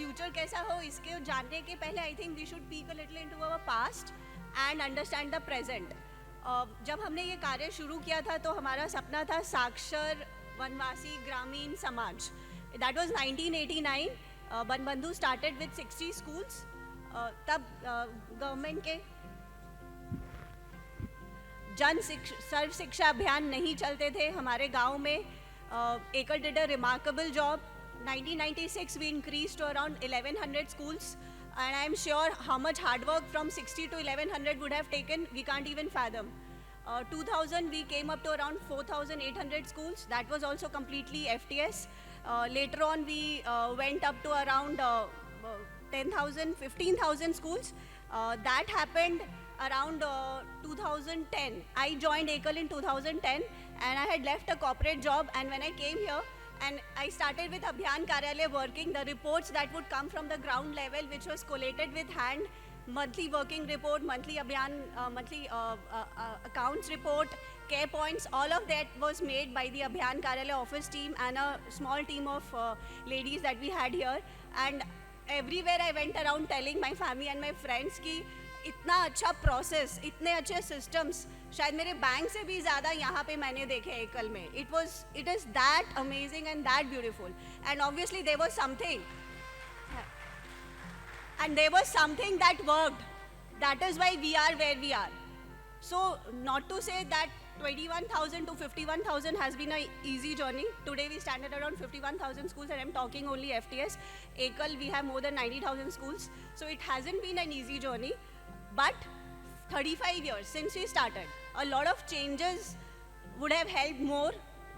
Future कैसा हो इसके जानने के पहले I think we should peek a little into our past and understand the present. जब हमने ये कार्य शुरू किया था तो हमारा सपना था साक्षर वनवासी ग्रामीण समाज। That was 1989। Banbandhu started with 60 schools. तब गवर्नमेंट के सर्व शिक्षा अभियान नहीं चलते थे हमारे गांव में। एकल did a remarkable job. 1996 we increased to around 1100 schools, and I am sure how much hard work from 60 to 1100 would have taken, we can't even fathom. 2000 we came up to around 4800 schools. That was also completely FTS. Later on we went up to around 10,000 15,000 schools. That happened around 2010. I joined Ekal in 2010 and I had left a corporate job, and when I came here and I started with Abhiyan Karyalay working, the reports that would come from the ground level, which was collated with hand, monthly working report, monthly Abhiyan, monthly accounts report, care points, all of that was made by the Abhiyan Karyalay office team and a small team of ladies that we had here. And everywhere I went around telling my family and my friends कि इतना अच्छा process, इतने अच्छे systems शायद मेरे bank से भी ज़्यादा यहाँ पे मैंने देखे एकल में। It is that amazing and that beautiful, and obviously there was something that worked. That is why we are where we are. So not to say that 21,000 to 51,000 has been an easy journey. Today we stand at around 51,000 schools, and I'm talking only FTS. Ekal we have more than 90,000 schools. So it hasn't been an easy journey. But 35 years since we started, a lot of changes would have helped more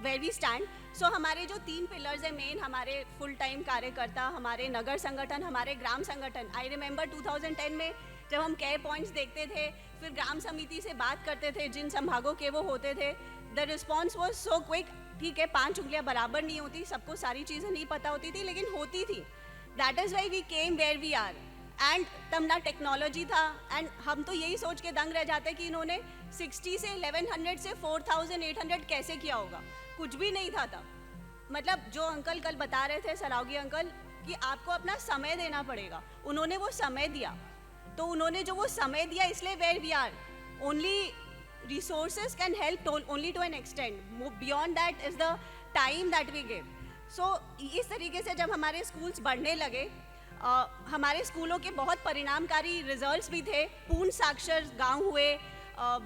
where we stand. So हमारे जो 3 pillars हैं main, हमारे full time कार्यकर्ता, हमारे नगर संगठन, हमारे ग्राम संगठन। I remember 2010 में जब हम केयर पॉइंट्स देखते थे, फिर ग्राम समिति से बात करते थे जिन संभागों के वो होते थे, the response was so quick. ठीक है, 5 उंगलियां बराबर नहीं होती, सबको सारी चीज़ें नहीं पता होती थी, लेकिन होती थी। That is why we came where we are. And तब ना टेक्नोलॉजी था, एंड हम तो यही सोच के दंग रह जाते कि इन्होंने 60 से 1100 से 4800 कैसे किया होगा। कुछ भी नहीं था तब। मतलब जो अंकल कल बता रहे थे, सरावगी अंकल, कि आपको अपना समय देना पड़ेगा, उन्होंने वो समय दिया। तो उन्होंने जो वो समय दिया, इसलिए where we are. Only resources can help only to an extent, beyond that is the time that we give. So इस तरीके से जब हमारे स्कूल्स बढ़ने लगे, हमारे स्कूलों के बहुत परिणामकारी रिजल्ट्स भी थे। पूर्ण साक्षर गांव हुए,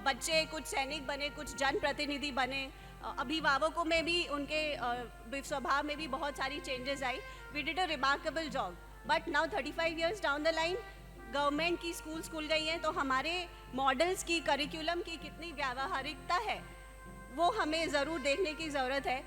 बच्चे कुछ सैनिक बने, कुछ जनप्रतिनिधि बने, अभिभावकों में भी उनके स्वभाव में भी बहुत सारी चेंजेस आई। We did a remarkable job. But now 35 years down the line, government की स्कूल्स खुल गई हैं, तो हमारे मॉडल्स की, करिकुलम की कितनी व्यावहारिकता है वो हमें ज़रूर देखने की ज़रूरत है।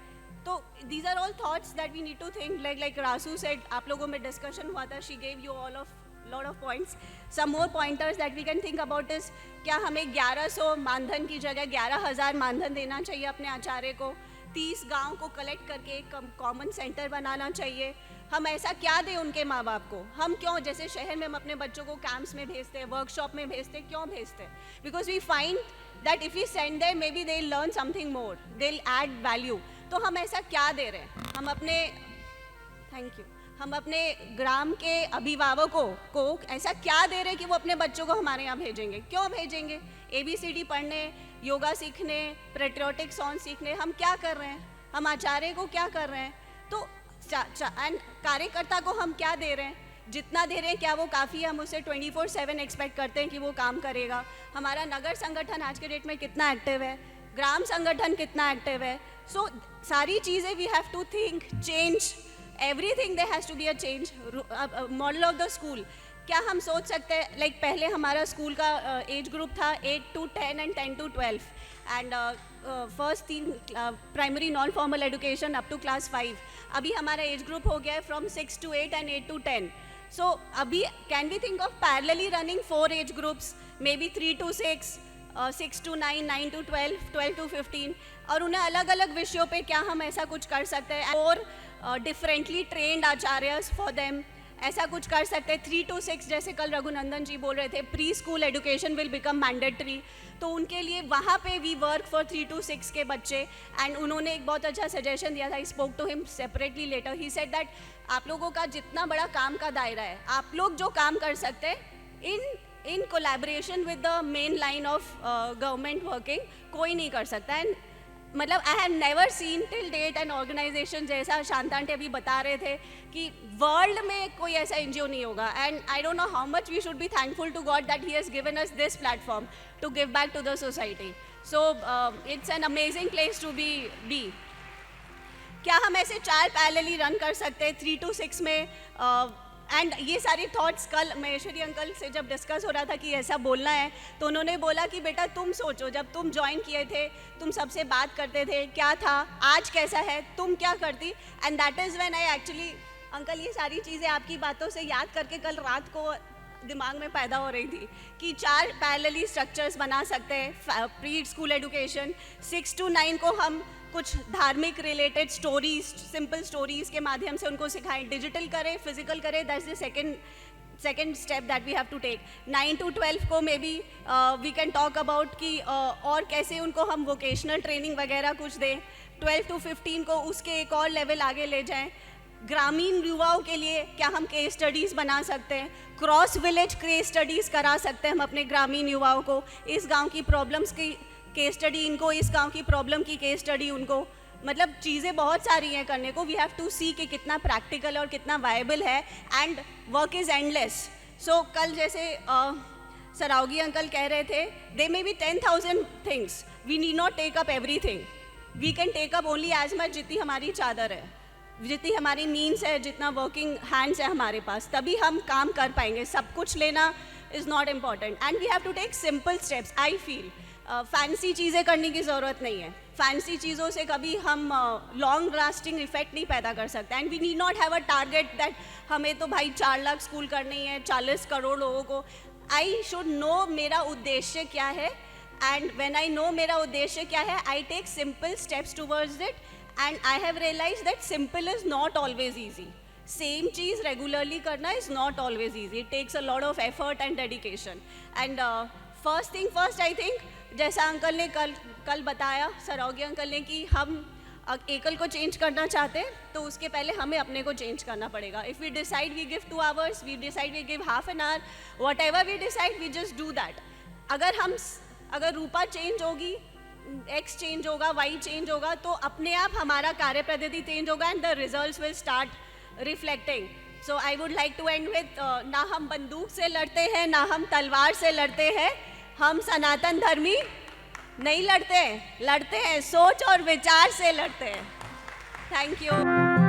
तो these are all thoughts that we need to think. Like Rasu said, आप लोगों में डिस्कशन हुआ था, she gave you all of lot of points. Some more pointers that we can think about is, क्या हमें 1100 मानधन की जगह 11,000 मानधन देना चाहिए अपने आचार्य को? 30 गांव को कलेक्ट करके एक कॉमन सेंटर बनाना चाहिए। हम ऐसा क्या दें उनके माँ बाप को? हम क्यों, जैसे शहर में हम अपने बच्चों को कैंप्स में भेजते हैं, वर्कशॉप में भेजते हैं, क्यों भेजते हैं? Because we find that if we send them, maybe they learn something more, they add value. तो हम ऐसा क्या दे रहे हैं? हम अपने ग्राम के अभिभावकों को ऐसा क्या दे रहे हैं कि वो अपने बच्चों को हमारे यहाँ भेजेंगे? क्यों भेजेंगे? ABCD पढ़ने, योगा सीखने, पेट्रियोटिक सॉन्ग सीखने, हम क्या कर रहे हैं? हम आचार्य को क्या कर रहे हैं? तो एंड कार्यकर्ता को हम क्या दे रहे हैं? जितना दे रहे हैं क्या वो काफ़ी है? हम उससे 24/7 एक्सपेक्ट करते हैं कि वो काम करेगा। हमारा नगर संगठन आज के डेट में कितना एक्टिव है? ग्राम संगठन कितना एक्टिव है? सो सारी चीज़ें we have to think, change everything, there has to be a change. Model of the school, क्या हम सोच सकते हैं, लाइक पहले हमारा स्कूल का एज ग्रुप था 8 to 10 and 10 to 12, and first 3 primary non formal education up to class 5। अभी हमारा एज ग्रुप हो गया है from 6 to 8 and 8 to 10। So अभी can we think of parallelly running 4 age groups, maybe 3 to 6, 6 to 9, 9 to 12, 12 to 15, और उन्हें अलग अलग विषयों पे क्या हम ऐसा कुछ कर सकते हैं? और differently trend acharyas for them, ऐसा कुछ कर सकते हैं। 3 to 6 जैसे कल रघुनंदन जी बोल रहे थे, pre school education will become mandatory, तो उनके लिए वहाँ पे वी वर्क फॉर 3 to 6 के बच्चे। एंड उन्होंने एक बहुत अच्छा सजेशन दिया था, I spoke to him separately later, he said that आप लोगों का जितना बड़ा काम का दायरा है, आप लोग जो काम कर सकते हैं in collaboration with the main line of government working, कोई नहीं कर सकता। एंड मतलब I have never seen till date an organisation, जैसा शांता आंटी अभी बता रहे थे कि वर्ल्ड में कोई ऐसा एनजीओ नहीं होगा। And I don't know how much we should be thankful to God that he has given us this platform to give back to the society. So it's an amazing place to be. क्या हम ऐसे 4 parallelly run कर सकते हैं 3 to 6 में? And ये सारे thoughts कल महेश्वरी अंकल से जब डिस्कस हो रहा था कि ऐसा बोलना है, तो उन्होंने बोला कि बेटा तुम सोचो, जब तुम ज्वाइन किए थे, तुम सबसे बात करते थे, क्या था, आज कैसा है, तुम क्या करती? And that is when I actually, uncle ये सारी चीज़ें आपकी बातों से याद करके कल रात को दिमाग में पैदा हो रही थी कि 4 पैरेलली स्ट्रक्चर्स बना सकते हैं। प्री स्कूल एजुकेशन 6 to 9 को हम कुछ धार्मिक रिलेटेड स्टोरीज, सिंपल स्टोरीज के माध्यम से उनको सिखाएं, डिजिटल करें, फिजिकल करें, that's the second step that we have to take. 9 to 12 को maybe we can talk about कि और कैसे उनको हम वोकेशनल ट्रेनिंग वगैरह कुछ दें। 12 to 15 को उसके एक और लेवल आगे ले जाएं। ग्रामीण युवाओं के लिए क्या हम केस स्टडीज़ बना सकते हैं, क्रॉस विलेज केस स्टडीज़ करा सकते हैं हम अपने ग्रामीण युवाओं को, इस गांव की प्रॉब्लम्स की केस स्टडी इनको, इस गांव की प्रॉब्लम की केस स्टडी उनको। मतलब चीज़ें बहुत सारी हैं करने को, वी हैव टू सी कि कितना प्रैक्टिकल और कितना वायबल है। And work is endless. So कल जैसे सरावगी अंकल कह रहे थे, they may be 10,000 things, we need not take up everything, we can take up only as much जितनी हमारी चादर है, जितनी हमारी नीड्स है, जितना वर्किंग हैंड्स है हमारे पास, तभी हम काम कर पाएंगे। सब कुछ लेना is not important and we have to take simple steps. I feel fancy चीज़ें करने की ज़रूरत नहीं है, फैंसी चीज़ों से कभी हम लॉन्ग लास्टिंग इफेक्ट नहीं पैदा कर सकते। And we need not have a target that हमें तो भाई 4 लाख स्कूल करनी है 40 करोड़ लोगों को। आई शुड नो मेरा उद्देश्य क्या है, एंड व्हेन आई नो मेरा उद्देश्य क्या है, I take simple steps towards it. And I have realize that simple is not always easy, same चीज़ रेगुलरली करना is not always easy, it takes a lot of effort and dedication. And first thing first, I think जैसा uncle ने कल बताया, Saraogi uncle ने, कि हम एकल को चेंज करना चाहते हैं तो उसके पहले हमें अपने को चेंज करना पड़ेगा। If we decide we give 2 hours, we decide we give half an hour, whatever we decide we just do that. अगर रूपा चेंज होगी, एक्स चेंज होगा, वाई चेंज होगा, तो अपने आप हमारा कार्य पद्धति चेंज होगा and the results will start reflecting. So I would like to end with, ना हम बंदूक से लड़ते हैं, ना हम तलवार से लड़ते हैं, हम सनातन धर्मी नहीं लड़ते हैं सोच और विचार से लड़ते हैं। Thank you.